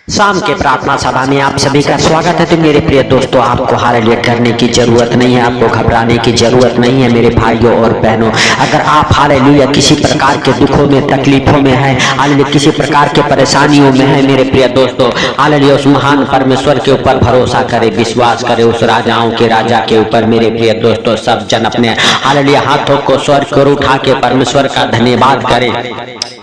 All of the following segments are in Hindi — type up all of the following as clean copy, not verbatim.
शाम के प्रार्थना सभा में आप सभी का स्वागत है। तो मेरे प्रिय दोस्तों, आपको हालेलुया डरने की जरूरत नहीं है, आपको घबराने की जरूरत नहीं है मेरे भाइयों और बहनों। अगर आप हालेलुया किसी प्रकार के दुखों में, तकलीफों में है, हालेलुया किसी प्रकार के परेशानियों में है मेरे प्रिय दोस्तों, हालेलुया उस महान परमेश्वर के ऊपर भरोसा करे, विश्वास करे, उस राजाओं के राजा के ऊपर मेरे प्रिय दोस्तों। सब जन अपने हालेलुया हाथों को स्वर्ग को उठा के परमेश्वर का धन्यवाद करे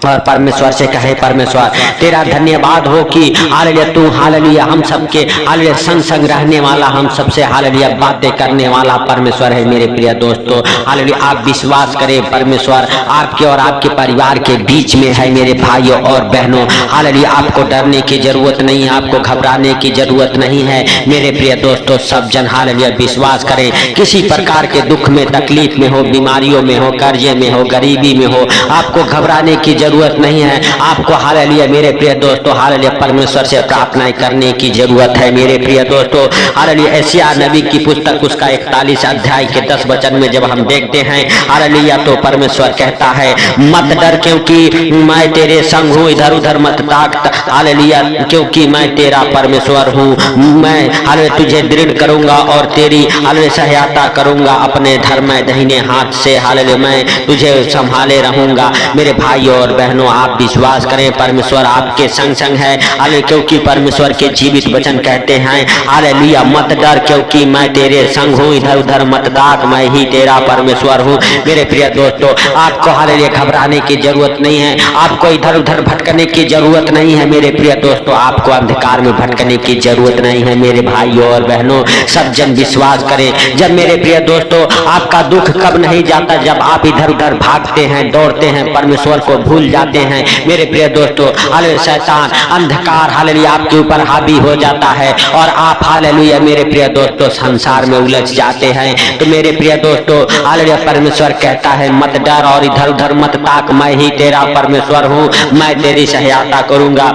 और परमेश्वर से कहे, परमेश्वर तेरा धन्यवाद हो कि हालेलुया तू हालेलुया हम सबके हालेलुया संग संग रहने वाला, हम सबसे हालेलुया बातें करने वाला परमेश्वर है मेरे प्रिय दोस्तों। हालेलुया आप विश्वास करें, परमेश्वर आपके और आपके परिवार के बीच में है मेरे भाइयों और बहनों। हालेलुया आपको डरने की जरूरत नहीं है, आपको घबराने की जरूरत नहीं है मेरे प्रिय दोस्तों। सब जन हालेलुया विश्वास करें, किसी प्रकार के दुख में, तकलीफ में हो, बीमारियों में हो, कर्जे में हो, गरीबी में हो, आपको घबराने की जरूरत नहीं है। आपको हालेलुया मेरे प्रिय दोस्तों हालेलुया परमेश्वर से प्रार्थना करने की जरूरत है मेरे प्रिय दोस्तों। हालेलुया यशायाह नबी की पुस्तक उसका 41 अध्याय के 10 वचन में जब हम देखते हैं हालेलुया तो परमेश्वर कहता है, मत डर क्योंकि मैं तेरे संग हूँ, इधर उधर मत ताक हालेलुया क्योंकि मैं तेरा परमेश्वर हूँ। मैं हालेलुया तुझे दृढ़ करूंगा और तेरी हालेलुया सहायता करूंगा अपने धर्म दाहिने हाथ से। हालेलुया मैं तुझे संभाले रहूंगा मेरे भाइयों और बहनों। आप विश्वास करें, परमेश्वर आपके संग संग है हालेलुया, क्योंकि परमेश्वर के जीवित वचन कहते हैं हालेलुया मत डर क्योंकि मैं तेरे संग हूँ, इधर उधर मत ताक मैं ही तेरा परमेश्वर हूँ। मेरे प्रिय दोस्तों आपको हालेलुया घबराने की जरूरत नहीं है, आपको इधर उधर भटकने की जरूरत नहीं है मेरे प्रिय दोस्तों, आपको अंधकार में भटकने की जरूरत नहीं है मेरे भाइयों और बहनों। सब जन विश्वास करें, जब मेरे प्रिय दोस्तों आपका दुख कब नहीं जाता, जब आप इधर उधर भागते हैं, दौड़ते हैं, परमेश्वर को भूल जाते हैं मेरे प्रिय दोस्तों। हालेलुया शैतान अंधकार हालेलुया आपके ऊपर हावी हो जाता है और आप हालेलुया मेरे प्रिय दोस्तों संसार में उलझ जाते हैं। तो मेरे प्रिय दोस्तों हालेलुया परमेश्वर कहता है मत डर और इधर उधर मत ताक, मैं ही तेरा परमेश्वर हूँ, मैं तेरी सहायता करूंगा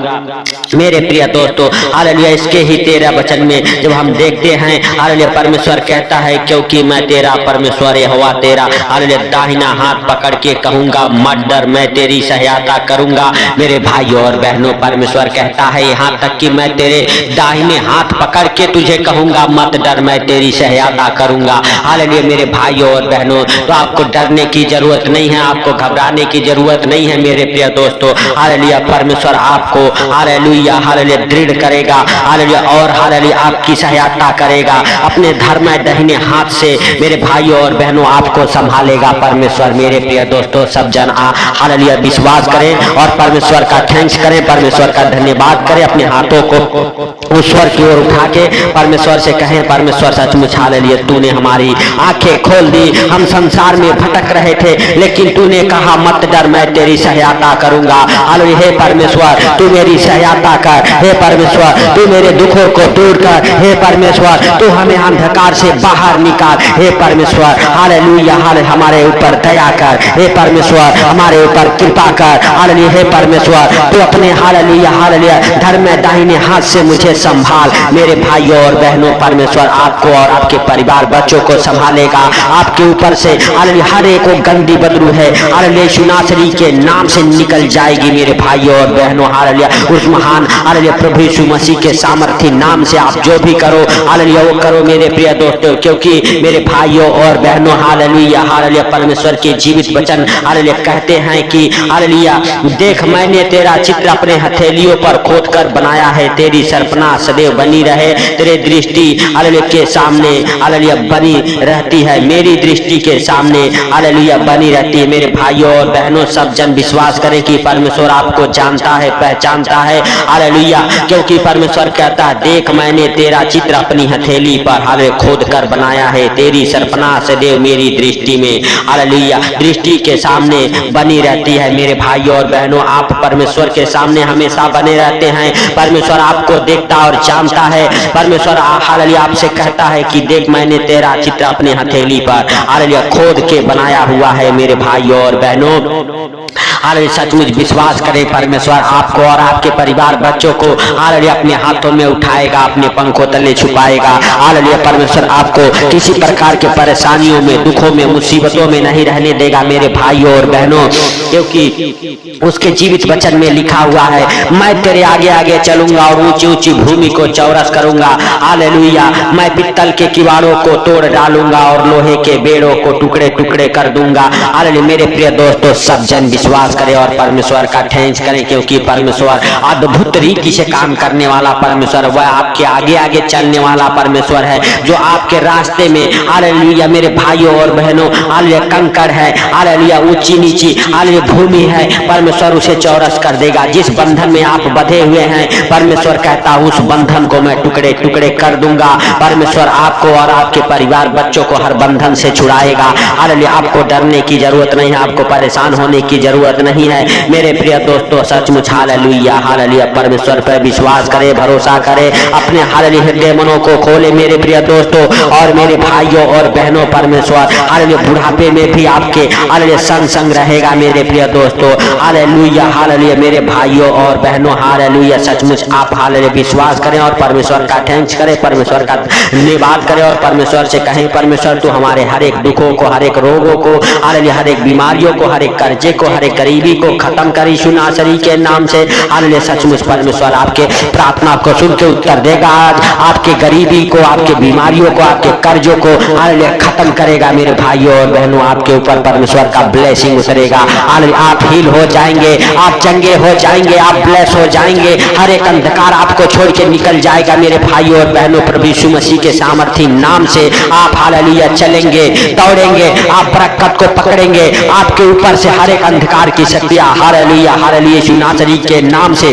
मेरे प्रिय दोस्तों। हालेलुया इसके ही 13 वचन में जब हम देखते हैं हालेलुया परमेश्वर कहता है क्योंकि मैं तेरा परमेश्वर यहोवा तेरा हालेलुया दाहिना हाथ पकड़ के कहूंगा मत डर, मैं तेरी सहायता करूंगा मेरे भाइयों और बहनों। परमेश्वर कहता है यहाँ तक कि मैं तेरे दाहिने हाथ पकड़ के तुझे कहूंगा मत डर, मैं तेरी सहायता करूंगा। हालेलुया मेरे भाइयों और बहनों, तो आपको डरने की जरूरत नहीं है, आपको घबराने की जरूरत नहीं है मेरे प्रिय दोस्तों। हालेलुया परमेश्वर आपको हालेलुया हालेलुया दृढ़ करेगा हालेलुया और हालेलुया आपकी सहायता करेगा अपने धर्म दाहिने हाथ से मेरे भाइयों और बहनों, आपको संभालेगा परमेश्वर मेरे प्रिय दोस्तों। सब जन हालेलुया विश्वास करें और परमेश्वर का थैंक्स करें, परमेश्वर का धन्यवाद करें, अपने हाथों को ईश्वर की ओर उठा के परमेश्वर से कहें, परमेश्वर सचमुच हालेलुया तूने हमारी आंखें खोल दी, हम संसार में भटक रहे थे लेकिन तूने कहा मत डर, मैं तेरी सहायता करूंगा। हालेलुया हे परमेश्वर तू मेरी सहायता कर, हे परमेश्वर तू मेरे दुखों को दूर कर, हे परमेश्वर तू हमें अंधकार से बाहर निकाल, हे परमेश्वर हालेलुया हालेलुया हमारे ऊपर दया कर, हे परमेश्वर हमारे ऊपर कृपा कर। हालेलुया हे परमेश्वर तू अपने हालेलुया हालेलुया धर्म दाहिने हाथ से मुझे संभाल मेरे भाइयों और बहनों। परमेश्वर आपको और आपके परिवार बच्चों को संभालेगा, आपके ऊपर से हालेलुया हर एक गंदी बदबू है हालेलुया यीशु नासरी के नाम से निकल जाएगी मेरे भाइयों और बहनों। हालेलुया उस महान हालेलुया प्रभु यीशु मसीह के सामर्थी नाम से आप जो भी करो हालेलुया वो करो मेरे प्रिय दोस्तों, क्योंकि मेरे भाइयों और बहनों हालेलुया हालेलुया परमेश्वर के जीवित वचन हालेलुया कहते हैं कि हालेलुया देख मैंने तेरा चित्र अपने हथेलियों पर खोद कर बनाया है, तेरी सरपना सदैव बनी रहे, तेरे दृष्टि हालेलुया के सामने हालेलुया बनी रहती है, मेरी दृष्टि के सामने हालेलुया बनी रहती है मेरे भाइयों और बहनों। सब जन विश्वास करें कि परमेश्वर आपको जानता है, पहचानता है हालेलुया, क्योंकि परमेश्वर कहता है देख मैंने तेरा चित्र अपनी हथेली पर हालेलुया खोद कर बनाया है, तेरी सरपना सदैव मेरी दृष्टि में हालेलुया दृष्टि के सामने बनी रहती है मेरे भाइयों और बहनों। आप परमेश्वर के सामने हमेशा बने रहते हैं, परमेश्वर आपको देखता और और जानता है। परमेश्वर हालेलुया आपसे कहता है कि देख मैंने तेरा चित्र अपने हथेली पर हालेलुया खोद के बनाया हुआ है। मेरे भाइयों और बहनों हालेलुया सचमुच विश्वास करें, परमेश्वर आपको और आपके परिवार बच्चों को हालेलुया अपने हाथों में उठाएगा, अपने पंखों तले छुपाएगा। हालेलुया परमेश्वर आपको किसी प्रकार के परेशानियों में, दुखों में, मुसीबतों में नहीं रहने देगा मेरे भाइयों और बहनों, क्योंकि उसके जीवित वचन में लिखा हुआ है, मैं तेरे आगे आगे चलूंगा और ऊंची ऊंची भूमि को चौरस करूंगा। हालेलुया मैं पित्तल के किवाड़ों को तोड़ डालूंगा और लोहे के बेड़ों को टुकड़े टुकड़े कर दूंगा। हालेलुया मेरे प्रिय दोस्तों, सब जन विश्वास करें और परमेश्वर का थैंक्स करें, क्योंकि परमेश्वर अद्भुत रीति से काम करने वाला परमेश्वर, वह आपके आगे आगे चलने वाला परमेश्वर है, जो आपके रास्ते में हालेलुया मेरे भाइयों और बहनों हालेलुया कंकड़ है, हालेलुया ऊंची नीची हालेलुया भूमि है, परमेश्वर उसे चौरस कर देगा। जिस बंधन में आप बंधे हुए हैं, परमेश्वर कहता उस बंधन को मैं टुकड़े टुकड़े कर दूंगा। परमेश्वर आपको और आपके परिवार बच्चों को हर बंधन से छुड़ाएगा। हालेलुया आपको डरने की जरूरत नहीं है, आपको परेशान होने की जरूरत नहीं है मेरे प्रिय दोस्तों। सचमुच हालेलुया हालेलुया परमेश्वर पर विश्वास करें, भरोसा करें, अपने हालेलुया हृदय मनों को खोले मेरे प्रिय दोस्तों और मेरे भाइयों और बहनों। परमेश्वर हालेलुया बुढ़ापे में भी आपके हालेलुया संग संग रहेगा मेरे प्रिय दोस्तों। हालेलुया हालेलुया मेरे भाइयों और बहनों हालेलुया सचमुच आप हालेलुया विश्वास करें और परमेश्वर का थैंक्स करें, परमेश्वर का धन्यवाद करें और परमेश्वर से कहें, परमेश्वर तू हमारे हर एक दुखों को, हर एक रोगों को, हालेलुया हर एक बीमारियों को, हर एक कर्जे को, हर एक गरीबी को खत्म कर यीशु नासरी के नाम से। हालेलुया सचमुच परमेश्वर आपके प्रार्थना को सुन के उत्तर देगा। आज आपके गरीबी को, आपके बीमारियों को, आपके कर्जों को हालेलुया खत्म करेगा मेरे भाइयों और बहनों। आपके ऊपर परमेश्वर का ब्लेसिंग उतरेगा। हालेलुया आप हील हो जाएंगे, आप चंगे हो जाएंगे, आप ब्लेस हो जाएंगे। हर एक अंधकार आपको छोड़ के निकल जाएगा मेरे भाइयों और बहनों। प्रभु यीशु मसीह के सामर्थी नाम से आप हालेलुया चलेंगे, दौड़ेंगे, आप बरकत को पकड़ेंगे। आपके ऊपर से हर एक अंधकार की शक्तियां हालेलुया हालेलुया यीशु नासरी के नाम से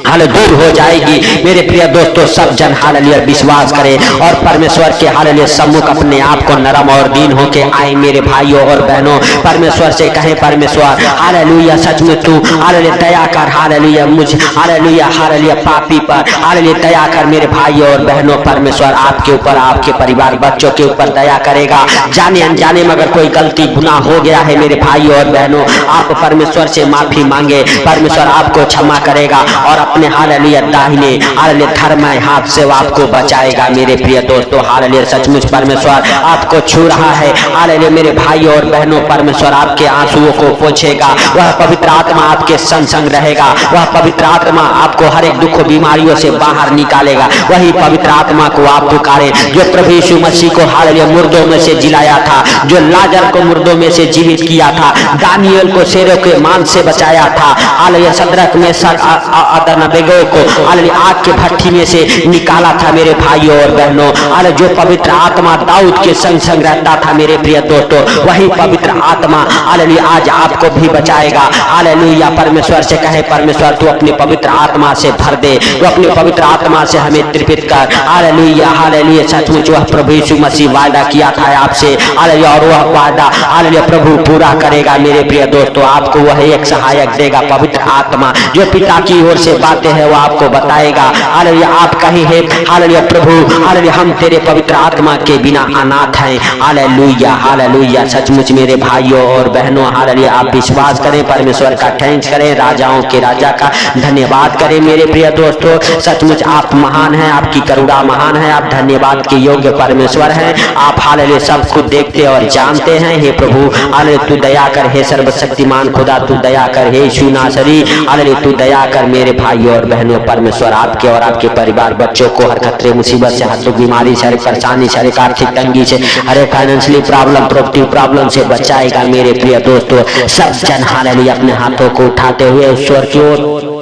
हालेलुया दूर हो जाएगी मेरे प्रिय दोस्तों। सब जन हालेलुया विश्वास करें और परमेश्वर के हालेलुया सम्मुख अपने आप को नरम और दीन होके आए मेरे भाइयों और बहनों। परमेश्वर से कहें, परमेश्वर हालेलुया सचमुच तू हालेलुया दया कर, हालेलुया मुझ हालेलुया हालेलुया पापी पर हालेलुया दया कर मेरे भाइयों और बहनों। परमेश्वर आपके ऊपर, आपके परिवार बच्चों के ऊपर दया करेगा। जाने अनजाने में अगर कोई गलती गुनाह हो गया है मेरे भाइयों और बहनों, आप परमेश्वर से माफी मांगे, परमेश्वर आपको क्षमा करेगा और अपने हालेलुया दाहिने हालेलुया धर्ममय हाथ से आपको बचाएगा मेरे प्रिय दोस्तों। हालेलुया सचमुच परमेश्वर आपको छू रहा है। हालेलुया मेरे भाइयों और बहनों, परमेश्वर आपके आंसुओं को पोंछेगा। वह पवित्र आत्मा आपके संग संग रहेगा। वह पवित्र आत्मा आपको हर एक दुख बीमारियों से बाहर निकालेगा। वही पवित्र आत्मा को आप पुकारें जो प्रभु यीशु मसीह को हालेलुया मुर्दों में से जिलाया था, जो लाजर को मुर्दों में से जीवित किया था, दानियल को शेरों के मांस से बचाया था, हालेलुया सदरक में अबेदनगो को हालेलुया आग के भट्ठी में से निकाला था मेरे भाइयों और बहनों। हालेलुया जो पवित्र आत्मा दाऊद के संग संग रहता था मेरे प्रिय दोस्तों, वही पवित्र आत्मा हालेलुया आज आपको भी बचाएगा। हालेलुया परमेश्वर से कहे, परमेश्वर तू अपनी पवित्र आत्मा से भर दे, तू अपनी पवित्र आत्मा से हमें तृप्त कर। हालेलुया हालेलुया सचमुच वह प्रभु यीशु मसीह वादा किया था आपसे, हालेलुया और वह वादा हालेलुया प्रभु पूरा करेगा मेरे प्रिय दोस्तों। आपको वह एक सहायक देगा, पवित्र आत्मा जो पिता की ओर से बातें हैं वो आपको बताएगा। हालेलुया आप कहीं है हालेलुया प्रभु हालेलुया हम तेरे पवित्र आत्मा के बिना अनाथ हैं। हालेलुया हालेलुया सचमुच मेरे भाइयों और बहनों हालेलुया आप विश्वास करें, परमेश्वर का थैंक्स करें, राजाओं के राजा का धन्यवाद करें मेरे प्रिय दोस्तों। सचमुच आप महान हैं, आपकी करुणा महान है, आप धन्यवाद के योग्य परमेश्वर हैं। आप हालेलुया सब कुछ देखते और जानते हैं। हे प्रभु हालेलुया तू दया कर, हे सर्वशक्तिमान खुदा तू दया कर, हे यीशु नासरी हालेलुया तू दया कर मेरे भाइयों और बहनों। परमेश्वर आपके और आपके परिवार बच्चों को हर खतरे मुसीबत से, हर दुख बीमारी से, हर परेशानी से, हर आर्थिक तंगी से, हर फाइनेंशियली प्रॉब्लम, प्रॉपर्टी प्रॉब्लम से बचाएगा मेरे प्रिय दोस्तों। सब जन हालेलुया अपने हाथों को उठाते हुए ईश्वर की ओर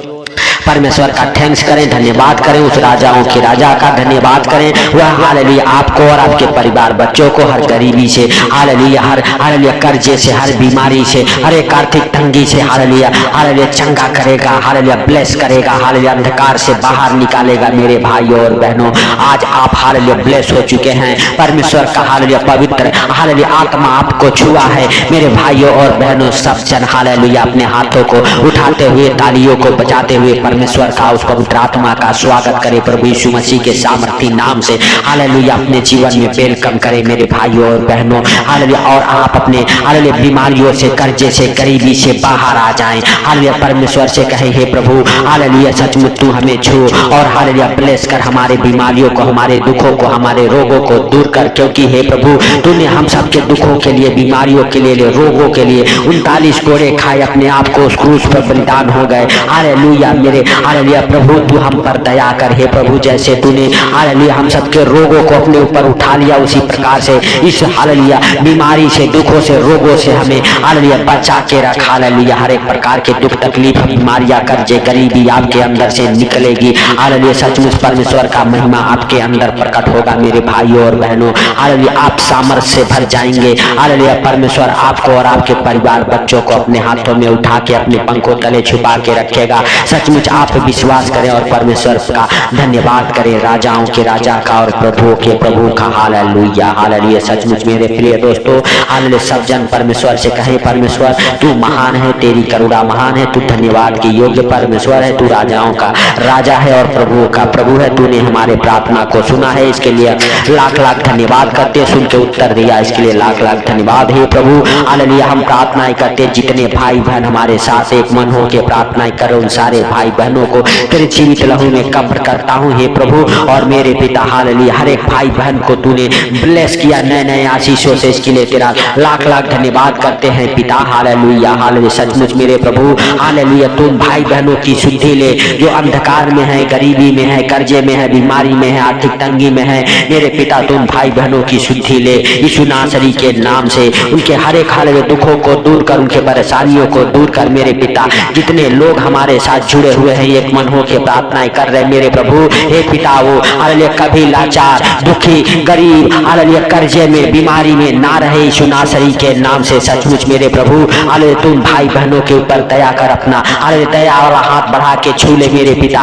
परमेश्वर का थैंक्स करें, धन्यवाद करें, उस राजाओं के राजा का धन्यवाद करें। वह हालेलुया आपको और आपके परिवार बच्चों को हर गरीबी से हालेलुया, हर हालेलुया कर्जे से, हर बीमारी से, हर एक आर्थिक तंगी से हालेलुया हालेलुया चंगा करेगा, हालेलुया ब्लेस करेगा, हालेलुया अंधकार से बाहर निकालेगा मेरे भाइयों और बहनों। आज आप हालेलुया ब्लेस हो चुके हैं। परमेश्वर का हालेलुया पवित्र हालेलुया आत्मा आपको छुआ है मेरे भाइयों और बहनों। सब जन हालेलुया अपने हाथों को उठाते हुए, तालियों को बजाते हुए परमेश्वर का, उस पवित्र आत्मा का स्वागत करे प्रभु यीशु मसीह के सामर्थी नाम से। हालेलुया, अपने जीवन में वेलकम करे मेरे भाइयों और बहनों। हालेलुया, और आप अपने हालेलुया बीमारियों से, कर्जे से, गरीबी से बाहर आ जाएं। हालेलुया, परमेश्वर से कहे हे प्रभु हालेलुया सचमुच तू हमें छू और हालेलुया ब्लेस कर, हमारे बीमारियों को, हमारे दुखों को, हमारे रोगों को दूर कर, क्योंकि हे प्रभु तूने हम सबके दुखों के लिए, बीमारियों के लिए, रोगों के लिए 39 कोड़े खाए, अपने आप को उस क्रूस पर बलिदान हो गए। हालेलुया मेरे हालेलुया प्रभु तू हम पर दया कर हे प्रभु, जैसे तूने हालेलुया हम सबके रोगों को अपने ऊपर उठा लिया, उसी प्रकार से इस हालेलुया बीमारी से, दुखों से, रोगों से हमें हालेलुया बचा के रख। हालेलुया हर एक प्रकार के दुख, तकलीफ, बीमारियां, कर्जे, गरीबी आपके अंदर से निकलेगी। हालेलुया सचमुच परमेश्वर का महिमा आपके अंदर प्रकट होगा मेरे भाइयों और बहनों। हालेलुया आप सामर्थ से भर जाएंगे। हालेलुया परमेश्वर आपको और आपके परिवार बच्चों को अपने हाथों में उठा के अपने पंखों तले छुपा के रखेगा। सचमुच आप विश्वास करें और परमेश्वर का धन्यवाद करें, राजाओं के राजा का और प्रभुओं के प्रभु का। हालेलुया हालेलुया सचमुच मेरे प्रिय दोस्तों, हालेलुया सब जन परमेश्वर से कहें परमेश्वर तू महान है, तेरी करुणा महान है, तू धन्यवाद के योग्य परमेश्वर है, तू राजाओं का राजा है और प्रभुओं का प्रभु है। तूने हमारे प्रार्थना को सुना है, इसके लिए लाख लाख धन्यवाद करते, सुन के उत्तर दिया, इसके लिए लाख लाख धन्यवाद हे प्रभु। हालेलुया हम प्रार्थनाएं करते, जितने भाई बहन हमारे साथ एक मन हो के प्रार्थनाएं करो, उन सारे भाई बहनों को तेरे जीवित लहू में कब्र करता हूँ हे प्रभु। और मेरे पिता हालेलुया हर एक भाई बहन को तूने ब्लेस किया नए नए आशीषों से, इसके लिए तेरा लाख लाख धन्यवाद करते हैं पिता। हालेलुया हालेलुया सचमुच मेरे प्रभु हालेलुया तुम भाई बहनों की शुद्धि ले, जो अंधकार में है, गरीबी में है, कर्जे में है, बीमारी में है, आर्थिक तंगी में है, मेरे पिता तुम भाई बहनों की शुद्धि ले यीशु नासरी के नाम से। उनके हर एक हालेलुया दुखों को दूर कर, उनके परेशानियों को दूर कर मेरे पिता। जितने लोग हमारे साथ जुड़े हुए हैं, एक मन हो के प्रार्थनाएं कर रहे मेरे प्रभु हे पिता, वो हालेलुया कभी लाचार, दुखी, गरीब, हालेलुया कर्जे में, बीमारी में ना रहे यीशु नासरी के नाम से। सचमुच मेरे प्रभु हालेलुया तुम भाई बहनों के ऊपर दया कर, अपना हालेलुया दया वाला हाथ बढ़ा के छू ले मेरे पिता,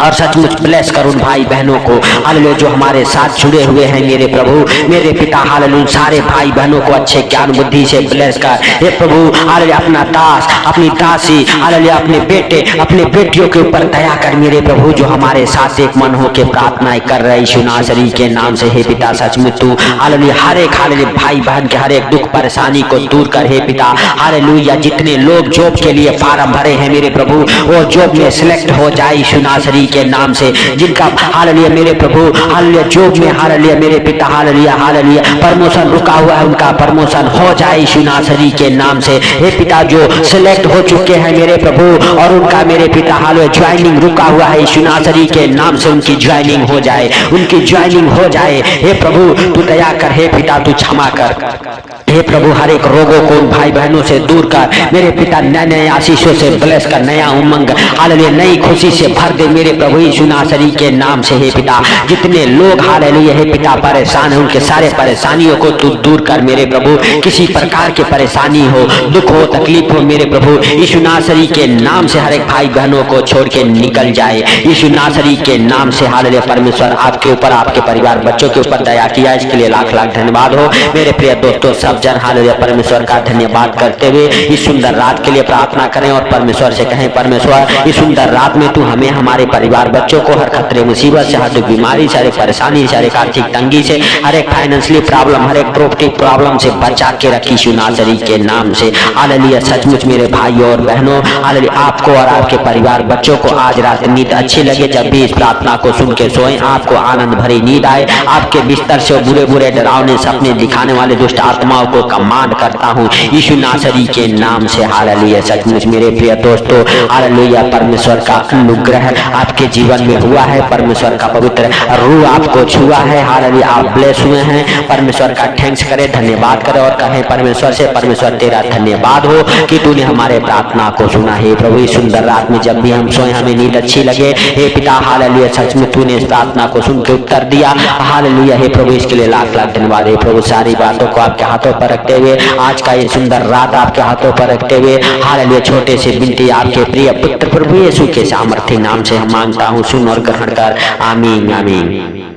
और सचमुच ब्लेस कर उन भाई बहनों को हालेलुया जो हमारे साथ जुड़े हुए हैं मेरे प्रभु मेरे पिता। हालेलुया सारे भाई बहनों को अच्छे ज्ञान बुद्धि से ब्लेस कर हे प्रभु। हालेलुया अपना दास, अपनी दासी, हालेलुया अपने बेटे, अपने बेटियों के ऊपर दया कर मेरे प्रभु, जो हमारे साथ एक मन हो के प्रार्थनाएं कर रहे यीशु नासरी के नाम से हे पिता। सचमुच तू हालेलुया हर एक हालेलुया भाई बहन के हर एक दुख परेशानी को दूर कर हे पिता। हालेलुया जितने लोग जॉब के लिए फार्म भरे हैं मेरे प्रभु, वो जॉब में सिलेक्ट हो जाए यीशु नासरी के नाम से। जिनका हालेलुया मेरे प्रभु हालेलुया जॉब में हालेलुया मेरे पिता हालेलुया हालेलुया प्रमोशन रुका हुआ है, उनका प्रमोशन हो जाए यीशु नासरी के नाम से हे पिता। जो सिलेक्ट हो चुके हैं मेरे प्रभु और उनका मेरे पिता हालेलुया ज्वाइनिंग रुका हुआ है यीशु नासरी के नाम से, उनकी ज्वाइनिंग हो जाए, उनकी ज्वाइनिंग हो जाए हे प्रभु। तू दया कर हे पिता, तू क्षमा कर हे प्रभु। हर एक रोगों को उन भाई बहनों से दूर कर मेरे पिता, नए नए आशीषों से ब्लेस कर, नया उमंग हालेलुया नई खुशी से भर दे मेरे प्रभु यीशु नासरी के नाम से हे पिता। जितने लोग हालेलुया हे पिता परेशान है, उनके सारे परेशानियों को तू दूर कर मेरे प्रभु। किसी प्रकार की परेशानी हो, दुख हो, तकलीफ हो मेरे प्रभु यीशु नासरी के नाम से हर एक भाई बहनों को छोड़ के निकल जाए यीशु नासरी के नाम से। हालेलुया परमेश्वर आपके ऊपर, आपके परिवार बच्चों के ऊपर दया किया, इसके लिए लाख लाख धन्यवाद हो मेरे प्रिय दोस्तों। सब जन हालेलुया परमेश्वर का धन्यवाद करते हुए इस सुंदर रात के लिए प्रार्थना करें और परमेश्वर से कहें परमेश्वर इस सुंदर रात में तू हमें, हमारे परिवार बच्चों को हर खतरे मुसीबत से, हर बीमारी से, हर एक परेशानी से, हर एक आर्थिक तंगी से, हर एक फाइनेंशियली प्रॉब्लम, हर एक प्रॉपर्टी प्रॉब्लम से बचा के रखी यीशु नासरी के नाम से। हालेलुया सचमुच मेरे भाइयों और बहनों हालेलुया आपको और आपके परिवार बच्चों को आज रात नींद अच्छी लगे। जब भी इस प्रार्थना को सुन के सोएं, आपको आनंद भरी नींद आए। आपके बिस्तर से बुरे बुरे डरावने सपने दिखाने वाले दुष्ट आत्माओं को कमांड करता हूँ यीशु नासरी के नाम से। हालेलुया सचमुच मेरे प्रिय दोस्तों हालेलुया परमेश्वर का अनुग्रह आपके जीवन में हुआ है, परमेश्वर का पवित्र रूह आपको छुआ है। हालेलुया आप ब्लेस हुए हैं। परमेश्वर का थैंक्स करें, धन्यवाद करें और कहें परमेश्वर से परमेश्वर तेरा धन्यवाद हो कि तूने हमारे प्रार्थना को सुना है प्रभु। इस सुंदर रात में जब भी हम सोए हमें नींद अच्छी लगे हे पिता। हालेलुया सच में तूने इस प्रार्थना को सुन के उत्तर दिया। हालेलुया हे प्रभु इसके लिए लाख लाख धन्यवाद हे प्रभु। सारी बातों को आपके हाथों पर रखते हुए, आज का ये सुंदर रात आपके हाथों पर रखते हुए हालेलुया छोटे से बिनती आपके प्रिय पुत्र प्रभु यीशु के सामर्थ्य नाम से हम मांगता हूँ, सुन और ग्रहण कर। आमीन आमीन।